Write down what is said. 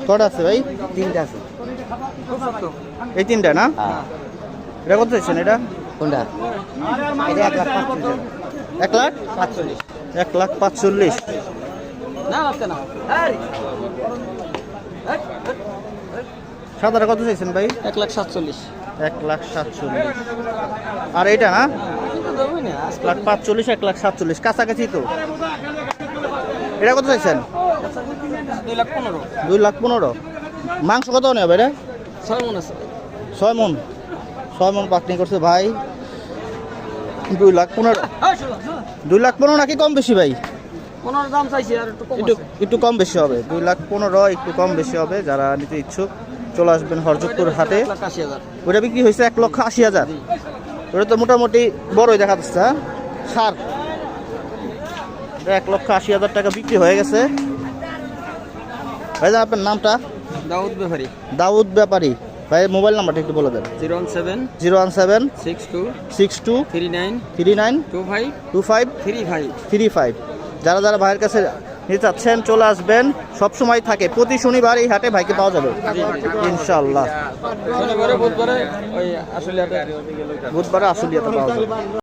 কটা আছে ভাই? তিনটা আছে। এই তিনটা না? এটা কত চাইছেন এটা? কোনটা? এটা 1,45,000। 1,45,000? 1,45,000। সাদাটা কত চাইছেন ভাই? 1,47,000। 1,47,000। আর এইটা না? 1,45,000, 1,47,000 কাছাকাছি তো। এটা কত চাইছেন? 2,15,000। 2,15,000। মাংস কত নেবে এটা? 6 মণ আছে। 6 মণ। 6 মণ পাকনি করছে ভাই। 2,15,000। 2,15,000 নাকি কম বেশি ভাই? 15 দাম চাইছি, আর একটু কম আছে। একটু কম বেশি হবে। 2,15,000 একটু কম বেশি হবে। যারা নিতে ইচ্ছুক চলে আসবেন হরজতপুর হাটে। 1,80,000। ওটা বিক্রি হয়েছে 1,80,000। ওটা তো মোটামুটি বড়ই দেখা যাচ্ছে। হ্যাঁ, সার 1,80,000 টাকা বিক্রি হয়ে গেছে। ভাই আপনার নামটা? দাউদ ব্যাপারী। দাউদ ব্যাপারী। ভাই মোবাইল নাম্বারটা একটু বলে দেন। 017 017 62 62 39 39 25 25 35। 35। যারা যারা ভাইয়ের কাছে নিতে চাচ্ছেন চলে আসবেন। সবসময় থাকে, প্রতি শনিবার এই হাটে ভাইকে পাওয়া যাবে ইনশাআল্লাহ। শনিবারে বুধবারে ওই আসলে বুধবারে আসলিয়াতে পাওয়া যাবে।